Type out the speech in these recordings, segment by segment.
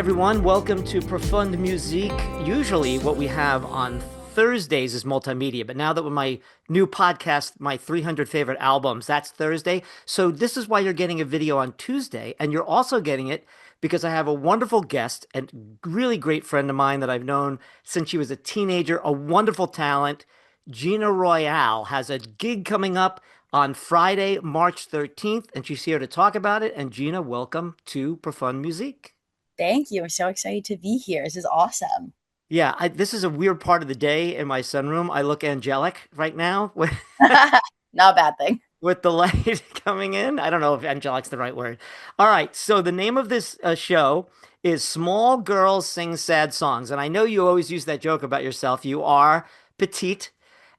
everyone, welcome to Profund Musique. Usually what we have on Thursdays is multimedia, but now that with my new podcast, my 300 favorite albums, that's Thursday. So this is why you're getting a video on Tuesday, and you're also getting it because I have a wonderful guest and really great friend of mine that I've known since she was a teenager, a wonderful talent. Gina Royale has a gig coming up on Friday, March 13th, and she's here to talk about it. And Gina, welcome to Profund Musique. Thank you. I'm so excited to be here. This is awesome. Yeah, this is a weird part of the day in my sunroom. I look angelic right now with, Not a bad thing. with the light coming in. I don't know if angelic's the right word. All right, so the name of this show is Small Girls Sing Sad Songs. And I know you always use that joke about yourself. You are petite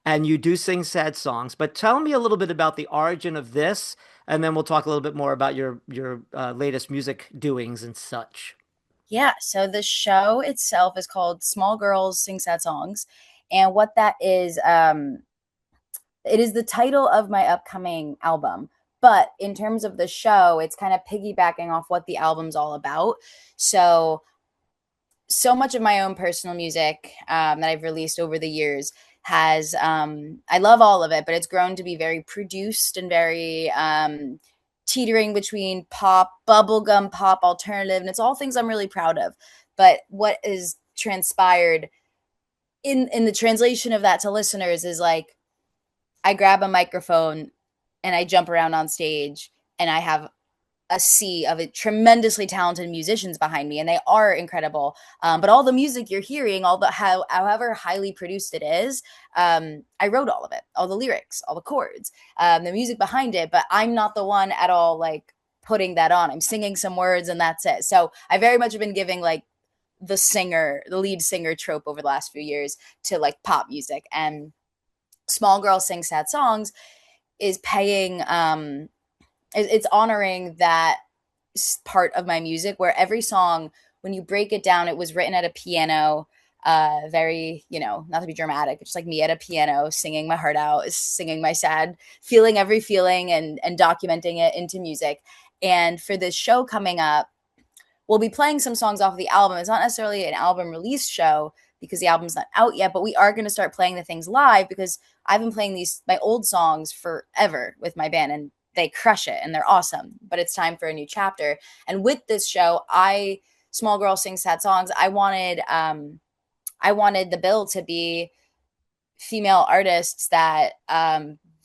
and you do sing sad songs. But tell me a little bit about the origin of this, and then we'll talk a little bit more about your latest music doings and such. Yeah. So the show itself is called Small Girls Sing Sad Songs. And what that is, it is the title of my upcoming album. But in terms of the show, it's kind of piggybacking off what the album's all about. So, so much of my own personal music that I've released over the years has, I love all of it, but it's grown to be very produced and very teetering between pop, bubblegum pop, alternative, and it's all things I'm really proud of. But what is transpired in the translation of that to listeners is like I grab a microphone and I jump around on stage and I have a sea of tremendously talented musicians behind me, and they are incredible. But all the music you're hearing, however highly produced it is, I wrote all of it, all the lyrics, all the chords, the music behind it. But I'm not the one at all like putting that on. I'm singing some words and that's it. So I very much have been giving like the lead singer trope over the last few years to like pop music, and Small Girls Sing Sad Songs is paying it's honoring that part of my music where every song, when you break it down, it was written at a piano, very, not to be dramatic, but just like me at a piano singing my heart out, singing my sad, feeling every feeling, and documenting it into music. And for this show coming up, we'll be playing some songs off of the album. It's not necessarily an album release show because the album's not out yet, but we are going to start playing the things live because I've been playing my old songs forever with my band, and they crush it and they're awesome, but it's time for a new chapter. And with this show, Small Girl Sing Sad Songs, I wanted the bill to be female artists that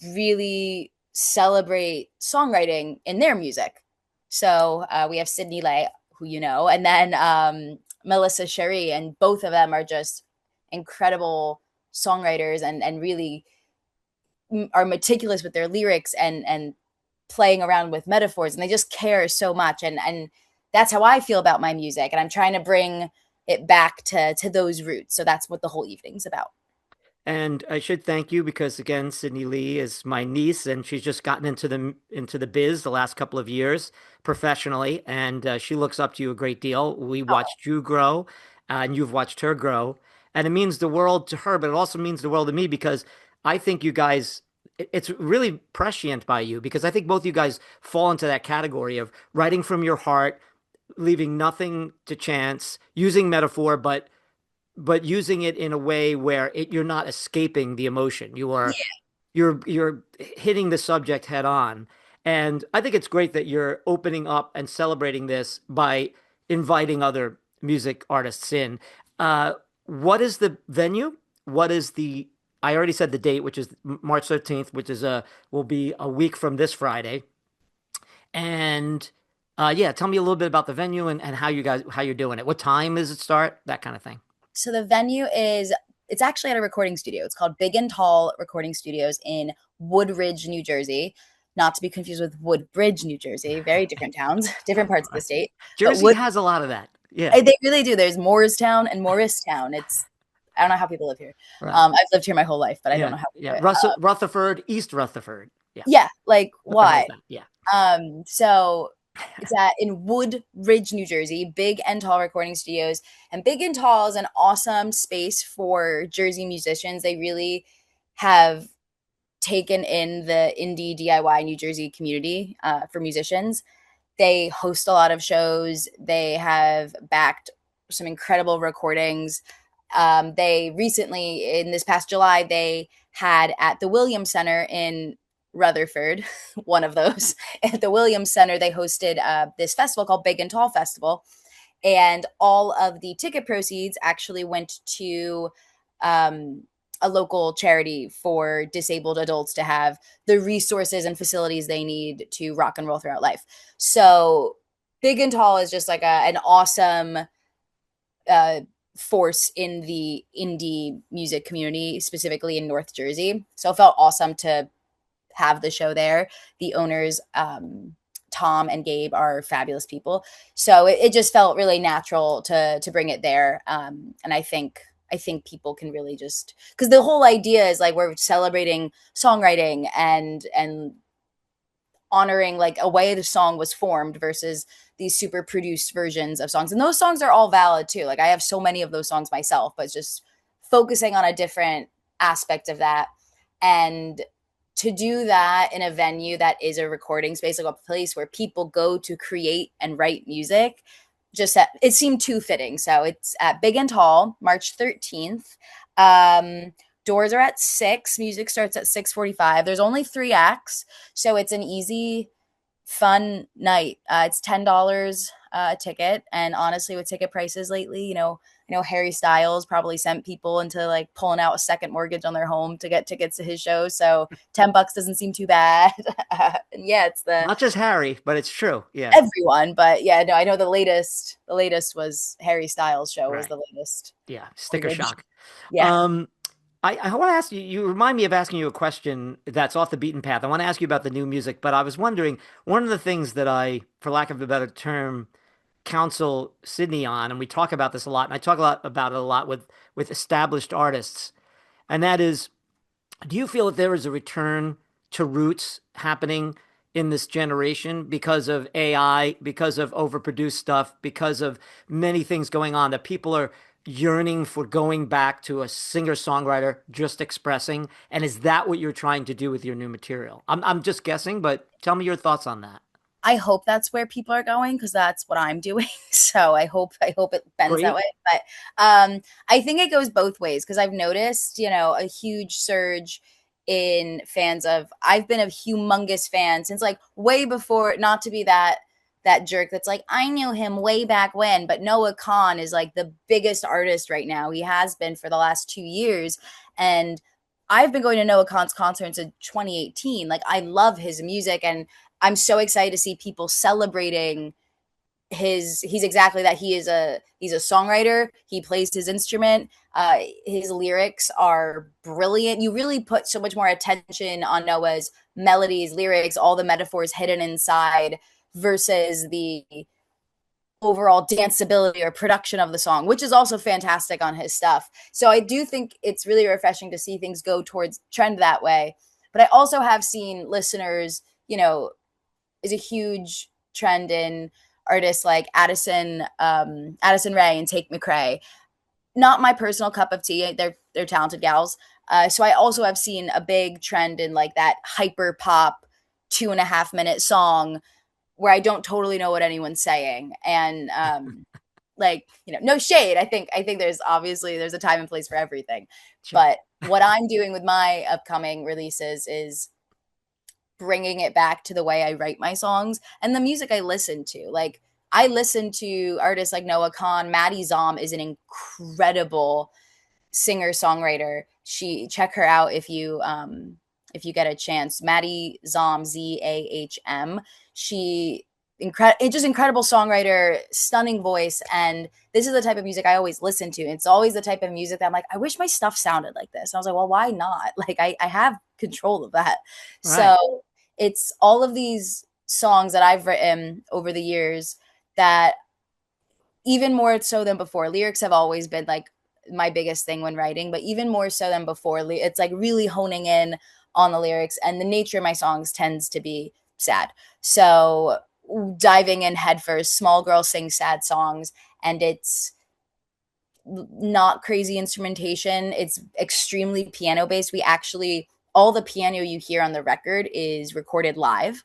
really celebrate songwriting in their music. So we have Leigh, who you know, and then Melissa Cherie, and both of them are just incredible songwriters and really are meticulous with their lyrics and playing around with metaphors, and they just care so much. And that's how I feel about my music. And I'm trying to bring it back to those roots. So that's what the whole evening's about. And I should thank you because again, Sydney Leigh is my niece, and she's just gotten into the biz the last couple of years professionally, and she looks up to you a great deal. We Oh, watched you grow, and you've watched her grow, and it means the world to her, but it also means the world to me because I think you guys. It's really prescient by you because I think both you guys fall into that category of writing from your heart, leaving nothing to chance, using metaphor, but using it in a way where you're not escaping the emotion. You're hitting the subject head on. And I think it's great that you're opening up and celebrating this by inviting other music artists in. What is the venue? What is the I already said the date, which is March 13th, which is will be a week from this Friday. And yeah, tell me a little bit about the venue and how you're doing it. What time does it start? That kind of thing. so the venue it's actually at a recording studio. It's called Big and Tall Recording Studios in Woodridge, New Jersey. Not to be confused with Woodbridge, New Jersey. Very different towns, different parts of the state. But Jersey has a lot of that. Yeah. they really do. There's Morristown and Morristown. I don't know how people live here. Right. I've lived here my whole life, but I don't Yeah. know how Yeah. people. Rutherford, East Rutherford. Yeah. Yeah, like What the hell is why? that? Yeah. So it's in Woodridge, New Jersey, Big and Tall Recording Studios. And Big and Tall is an awesome space for Jersey musicians. They really have taken in the indie DIY New Jersey community for musicians. They host a lot of shows. They have backed some incredible recordings. They recently, in this past July, they had at the Williams Center in Rutherford, one of those, at the Williams Center, they hosted this festival called Big and Tall Festival. And all of the ticket proceeds actually went to um, a local charity for disabled adults to have the resources and facilities they need to rock and roll throughout life. So Big and Tall is just like an awesome uh, force in the indie music community, specifically in North Jersey. So it felt awesome to have the show there. The owners, Tom and Gabe, are fabulous people. So it just felt really natural to bring it there. And I think people can really just, because the whole idea is like we're celebrating songwriting and honoring like a way the song was formed versus these super produced versions of songs. And those songs are all valid too. Like I have so many of those songs myself, but it's just focusing on a different aspect of that. And to do that in a venue that is a recording space, like a place where people go to create and write music, it seemed too fitting. So it's at Big and Tall, March 13th. Doors are at 6. Music starts at 6:45. There's only 3 acts, so it's an easy, fun night. It's $10 a ticket, and honestly, with ticket prices lately, I know Harry Styles probably sent people into like pulling out a second mortgage on their home to get tickets to his show. So $10 doesn't seem too bad. And yeah, it's the Not just Harry, but it's true. Yeah. everyone, but yeah, no, I know the latest was Harry Styles show was Right. the latest Yeah. Sticker mortgage. shock. Yeah. Um, I want to ask you, you remind me of asking you a question that's off the beaten path. I want to ask you about the new music, but I was wondering, one of the things that I, for lack of a better term, counsel Sydney on, and we talk about this a lot, and I talk a lot about it a lot with established artists, and that is, do you feel that there is a return to roots happening in this generation because of AI, because of overproduced stuff, because of many things going on that people are yearning for going back to a singer-songwriter just expressing? And is that what you're trying to do with your new material? I'm just guessing, but tell me your thoughts on that. I hope that's where people are going because that's what I'm doing. So I hope it bends that Agree? way. But I think it goes both ways because I've noticed, a huge surge in fans of. I've been a humongous fan since like way before. Not to be that jerk that's like I knew him way back when, but Noah Kahan is like the biggest artist right now. He has been for the last 2 years, and I've been going to Noah Kahan's concerts in 2018. Like I love his music and I'm so excited to see people celebrating he's exactly that. He's a songwriter. He plays his instrument. His lyrics are brilliant. You really put so much more attention on Noah's melodies, lyrics, all the metaphors hidden inside versus the overall danceability or production of the song, which is also fantastic on his stuff. So I do think it's really refreshing to see things go towards trend that way. But I also have seen listeners, is a huge trend in artists like Addison Rae and Take McRae. Not my personal cup of tea. They're talented gals. So I also have seen a big trend in like that hyper pop 2.5 minute song where I don't totally know what anyone's saying. And like, no shade. I think there's a time and place for everything. Sure. But what I'm doing with my upcoming releases is bringing it back to the way I write my songs and the music I listen to. Like I listen to artists like Noah Kahan. Maddie Zom is an incredible singer-songwriter. Check her out if you get a chance. Maddie Zom, Zahm. Just incredible songwriter, stunning voice, and this is the type of music I always listen to. It's always the type of music that I'm like, I wish my stuff sounded like this. And I was like, well, why not? Like I have control of that. Right. So it's all of these songs that I've written over the years that even more so than before, lyrics have always been like my biggest thing when writing, but even more so than before, it's like really honing in on the lyrics, and the nature of my songs tends to be sad. So diving in headfirst, small girl sing sad songs, and it's not crazy instrumentation. It's extremely piano based. All the piano you hear on the record is recorded live.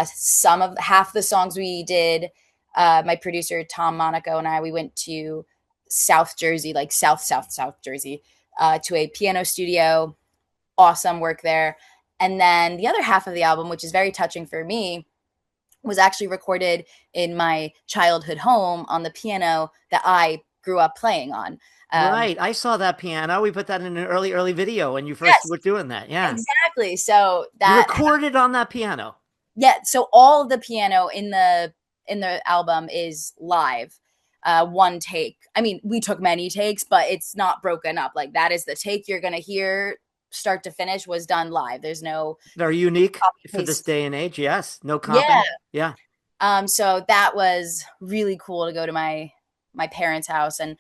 Some of half the songs we did, my producer Tom Monaco and I, we went to South Jersey, like South Jersey, to a piano studio. Awesome work there. And then the other half of the album, which is very touching for me, was actually recorded in my childhood home on the piano that I grew up playing on. Um, Right. I saw that piano. We put that in an early video when you first yes, were doing that. Yeah. exactly. So You that recorded on that piano. yeah, so all of the piano in the album is live. One take. I mean, we took many takes, but it's not broken up. Like that is the take you're gonna hear start to finish was done live. There's no Very unique copy for this paste. day and age. Yes. No Yeah. comping. Yeah. So that was really cool to go to my parents' house, and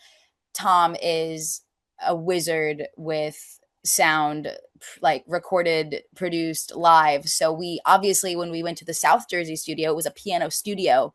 Tom is a wizard with sound, like recorded, produced live. So we obviously, when we went to the South Jersey studio, it was a piano studio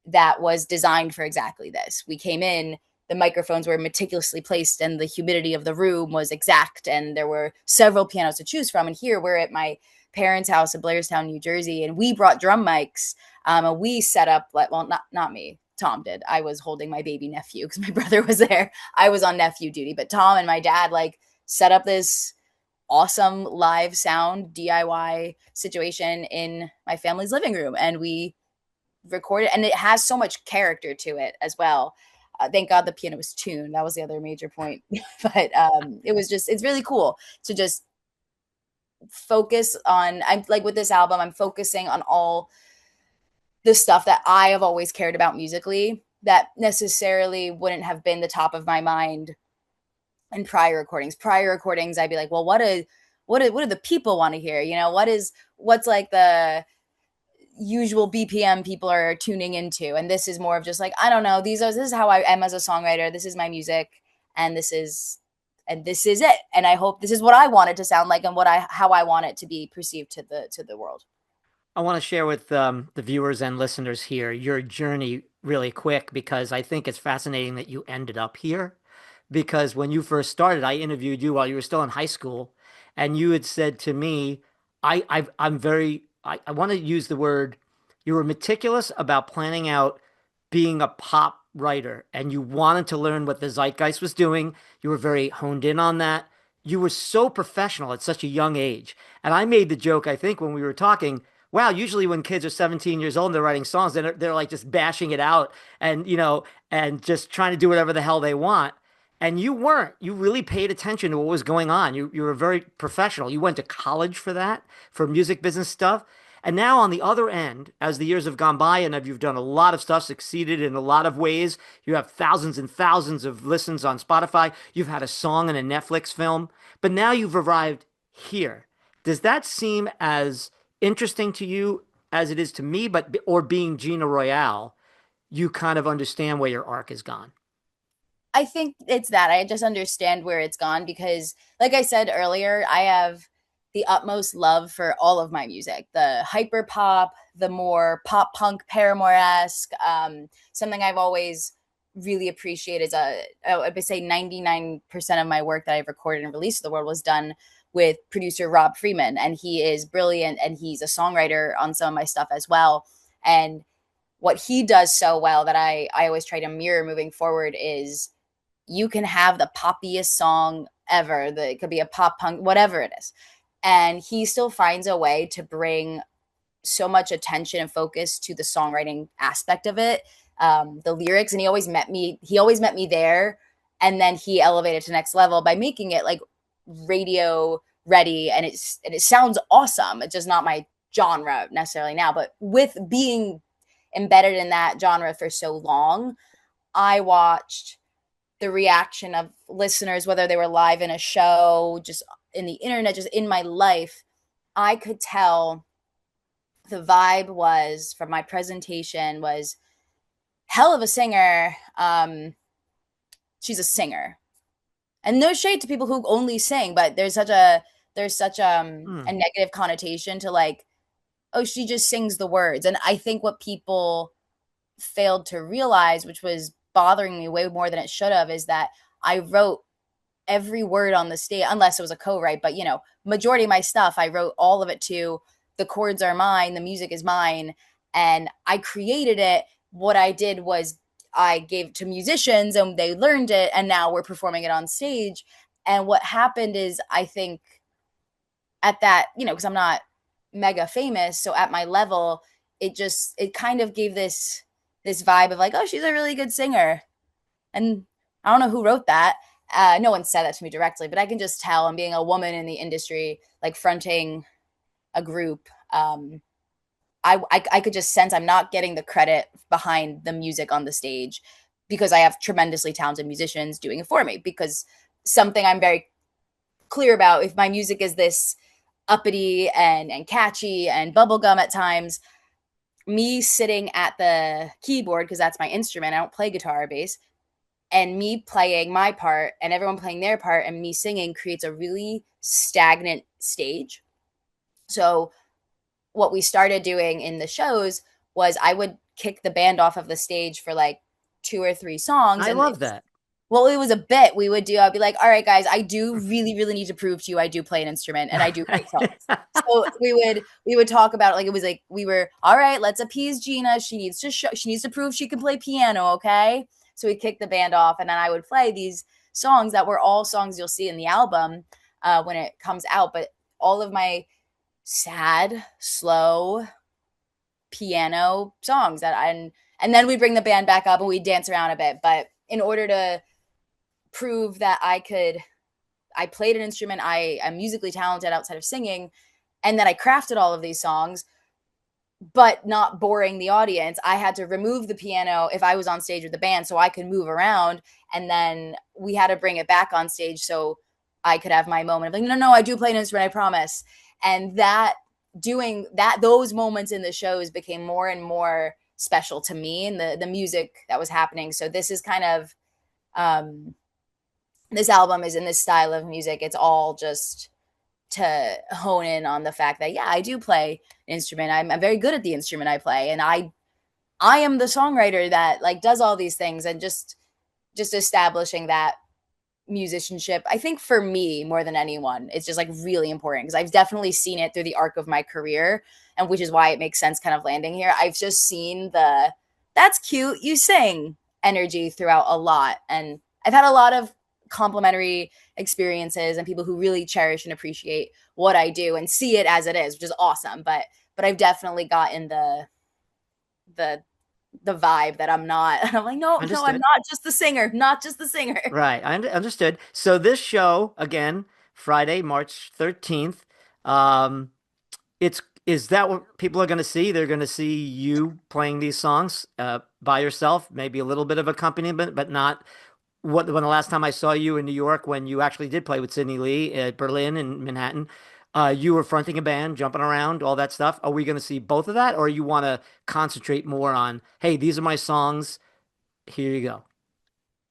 that was designed for exactly this. We came in, the microphones were meticulously placed, and the humidity of the room was exact, and there were several pianos to choose from. And here we're at my parents' house in Blairstown, New Jersey, and we brought drum mics. And we set up, like, well, not me. Tom did. I was holding my baby nephew because my brother was there. I was on nephew duty, but Tom and my dad like set up this awesome live sound DIY situation in my family's living room, and we recorded, and it has so much character to it as well. Thank God the piano was tuned. That was the other major point. But it was just, it's really cool to just focus on, I'm like with this album, I'm focusing on all the stuff that I have always cared about musically that necessarily wouldn't have been the top of my mind in prior recordings. Prior recordings, I'd be like, well, what do the people want to hear? You know, what's like the usual BPM people are tuning into, and this is more of just like, I don't know, this is how I am as a songwriter. This is my music, and this is it. And I hope this is what I want it to sound like, and what I how I want it to be perceived to the world. I want to share with the viewers and listeners here your journey really quick because I think it's fascinating that you ended up here. Because when you first started, I interviewed you while you were still in high school, and you had said to me, I want to use the word, you were meticulous about planning out being a pop writer, and you wanted to learn what the zeitgeist was doing. You were very honed in on that. You were so professional at such a young age. And I made the joke, I think, when we were talking, wow, usually when kids are 17 years old and they're writing songs, they're like just bashing it out and, and just trying to do whatever the hell they want. And you weren't. You really paid attention to what was going on. You were very professional. You went to college for that, for music business stuff. And now on the other end, as the years have gone by and you've done a lot of stuff, succeeded in a lot of ways, you have thousands and thousands of listens on Spotify. You've had a song in a Netflix film, but now you've arrived here. Does that seem as interesting to you as it is to me, but or being Gina Royale, you kind of understand where your arc has gone? I think it's that I just understand where it's gone because, like I said earlier, I have the utmost love for all of my music, the hyper pop, the more pop punk Paramore esque. Something I've always really appreciated is I would say 99% of my work that I've recorded and released to the world was done with producer Rob Freeman, and he is brilliant, and he's a songwriter on some of my stuff as well. And what he does so well that I always try to mirror moving forward is you can have the poppiest song ever. It could be a pop punk, whatever it is. And he still finds a way to bring so much attention and focus to the songwriting aspect of it, the lyrics. And he always met me there. And then he elevated to next level by making it like radio ready. And it sounds awesome. It's just not my genre necessarily now, but with being embedded in that genre for so long, I watched the reaction of listeners, whether they were live in a show, just in the internet, just in my life. I could tell the vibe was from my presentation was hell of a singer. She's a singer, and no shade to people who only sing, but there's such a Hmm. negative connotation to like, oh, she just sings the words. And I think what people failed to realize, which was bothering me way more than it should have, is that I wrote every word on the stage, unless it was a co-write, but majority of my stuff, I wrote all of it to the chords are mine, the music is mine, and I created it. What I did was I gave it to musicians and they learned it, and now we're performing it on stage. And what happened is, I think at that, because I'm not mega famous, so at my level, it kind of gave this vibe of like, oh, she's a really good singer. And I don't know who wrote that. No one said that to me directly, but I can just tell. And being a woman in the industry, like fronting a group, I could just sense I'm not getting the credit behind the music on the stage because I have tremendously talented musicians doing it for me. Because something I'm very clear about, if my music is this uppity and catchy and bubblegum at times, me sitting at the keyboard, because that's my instrument, I don't play guitar or bass, and me playing my part and everyone playing their part and me singing creates a really stagnant stage. So what we started doing in the shows was I would kick the band off of the stage for like 2 or 3 songs. I And love that. well, it was a bit we would do. I'd be like, all right, guys, I do really, really need to prove to you I do play an instrument and I do write songs. So we would talk about it, like it was like we were, all right, let's appease Gina. She needs to prove she can play piano, okay? So we kicked the band off, and then I would play these songs that were all songs you'll see in the album when it comes out. But all of my sad, slow piano songs and then we bring the band back up and we dance around a bit. But in order to prove that I played an instrument, I am musically talented outside of singing, and that I crafted all of these songs, but not boring the audience, I had to remove the piano if I was on stage with the band so I could move around. And then we had to bring it back on stage so I could have my moment of like, no, no, I do play an instrument, I promise. And that doing that, those moments in the shows became more and more special to me and the music that was happening. So this is kind of this album is in this style of music. It's all just to hone in on the fact that, yeah, I do play an instrument. I'm very good at the instrument I play, and I am the songwriter that like does all these things. And just establishing that musicianship, I think for me more than anyone, it's just like really important because I've definitely seen it through the arc of my career, and which is why it makes sense kind of landing here. I've just seen the that's cute, you sing energy throughout a lot, and I've had a lot of complimentary experiences and people who really cherish and appreciate what I do and see it as it is, which is awesome. But I've definitely gotten the the vibe that I'm not. And I'm like, no, no, I'm Understood. not just the singer, not just the singer. Right. Understood. So this show, again, Friday, March 13th, um, it's is that what people are going to see? They're going to see you playing these songs by yourself, maybe a little bit of accompaniment, but not when the last time I saw you in New York when you actually did play with Sydney Lee at Berlin and Manhattan. You were fronting a band, jumping around, all that stuff. Are we going to see both of that, or you want to concentrate more on, hey, these are my songs. Here you go.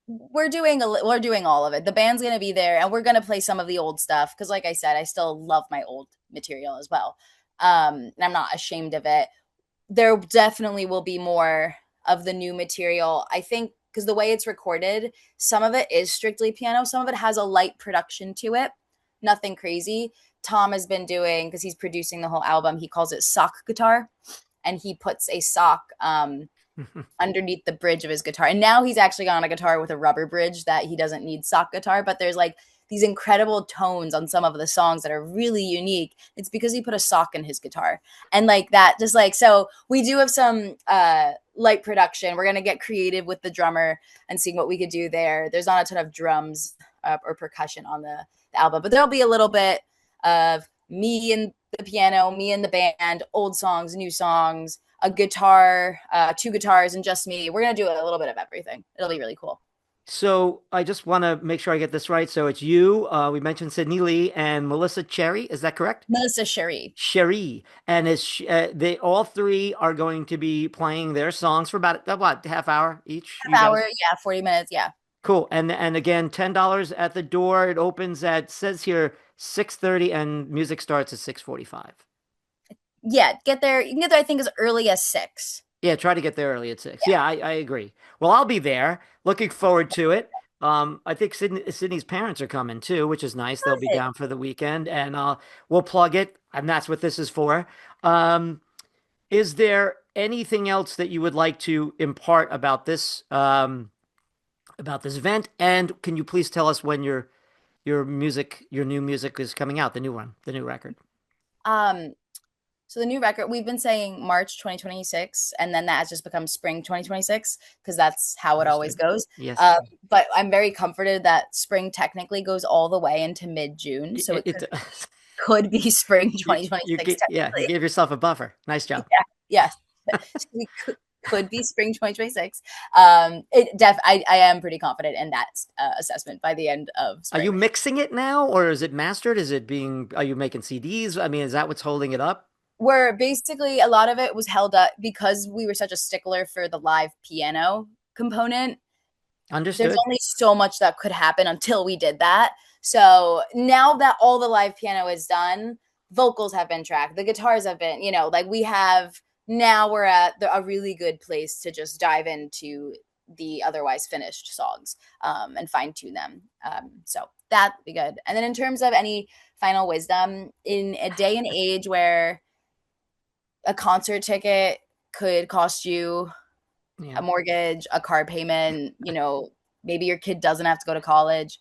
We're doing all of it. The band's gonna be there, and we're gonna play some of the old stuff because, like I said, I still love my old material as well, and I'm not ashamed of it. There definitely will be more of the new material. I think because the way it's recorded, some of it is strictly piano, some of it has a light production to it, nothing crazy. Tom has been doing because he's producing the whole album. He calls it sock guitar, and he puts a sock underneath the bridge of his guitar. And now he's actually got on a guitar with a rubber bridge that he doesn't need sock guitar, but there's like these incredible tones on some of the songs that are really unique. It's because he put a sock in his guitar. And like that, just like, so we do have some light production. We're going to get creative with the drummer and seeing what we could do there. There's not a ton of drums or percussion on the album, but there'll be a little bit of me and the piano, me and the band, old songs, new songs, a guitar, 2 guitars, and just me. We're gonna do a little bit of everything. It'll be really cool. So I just want to make sure I get this right. So it's you. We mentioned Sydney Lee and Melissa Cherry. Is that correct? Melissa Cherie. Cherie, and they all three are going to be playing their songs for about what half hour each. You Half hour, guys, yeah, 40 minutes, yeah. cool. And again, $10 at the door. It opens at says here 6:30, and music starts at 6:45. Yeah, get there. You can get there, I think, as early as 6. Yeah, try to get there early at 6. Yeah. Yeah, I agree. Well, I'll be there. Looking forward to it. I think Sydney's parents are coming too, which is nice. They'll be Good. down for the weekend, and we'll plug it, and that's what this is for. Um, is there anything else that you would like to impart about this event? And can you please tell us when your new music is coming out, the new one, the new record? Um, so the new record, we've been saying March 2026, and then that has just become spring 2026 because that's how it always Understood. goes. Yes. Uh, but I'm very comforted that spring technically goes all the way into mid-June, so It could be spring you 2026 yeah, you technically. gave yourself a buffer. Nice job. Yeah, yeah. So we could be spring 2026. I am pretty confident in that assessment by the end of Are you spring. mixing it now, or is it mastered? Are you making CDs? I mean, is that what's holding it up? Where basically a lot of it was held up because we were such a stickler for the live piano component. There's Understood. only so much that could happen until we did that. So now that all the live piano is done, vocals have been tracked, the guitars have been, like we have now we're at a really good place to just dive into the otherwise finished songs and fine tune them. So that'd be good. And then in terms of any final wisdom, in a day and age where a concert ticket could cost you Yeah. a mortgage, a car payment, maybe your kid doesn't have to go to college.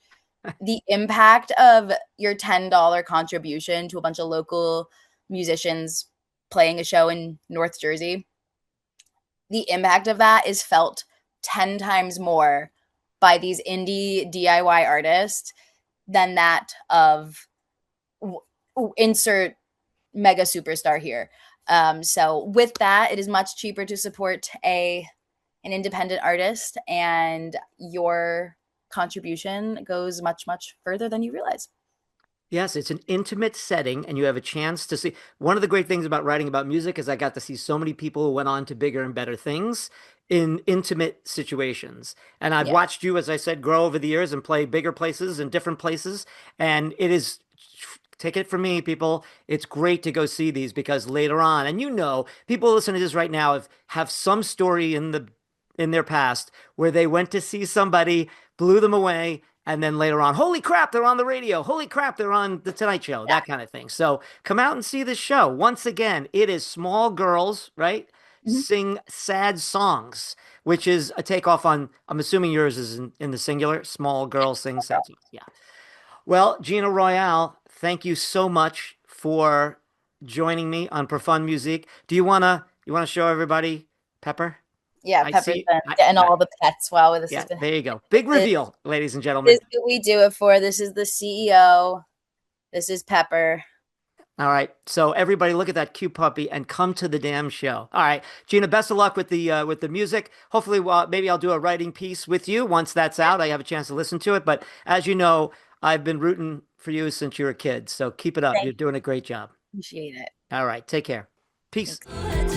The impact of your $10 contribution to a bunch of local musicians playing a show in North Jersey, the impact of that is felt 10 times more by these indie DIY artists than that of insert mega superstar here. So with that, it is much cheaper to support an independent artist, and your contribution goes much, much further than you realize. Yes, it's an intimate setting, and you have a chance to see. One of the great things about writing about music is I got to see so many people who went on to bigger and better things in intimate situations. And I've Yeah. watched you, as I said, grow over the years and play bigger places and different places. And it is, take it from me, people, it's great to go see these because later on, and people listening to this right now have some story in their past where they went to see somebody, blew them away, and then later on, holy crap, they're on the radio. Holy crap, they're on the Tonight Show, Yeah. that kind of thing. So come out and see the show. Once again, it is small girls, right? Mhm. Sing sad songs, which is a takeoff on, I'm assuming yours is in the singular, small girls sing sad songs. Yeah. Well, Gina Royale, thank you so much for joining me on Profund Music. You wanna show everybody Pepper? Yeah, I Pepper's see. been getting all the pets. Wow, this has Yeah, been. there you go. Big This, reveal, ladies and this gentlemen. is who we do it for. This is the CEO. This is Pepper. All right. So everybody look at that cute puppy and come to the damn show. All right. Gina, best of luck with the music. Hopefully maybe I'll do a writing piece with you once that's out. I have a chance to listen to it, but as you know, I've been rooting for you since you were a kid. So keep it up. Thank You're you. doing a great job. Appreciate it. All right. Take care. Peace. Thanks.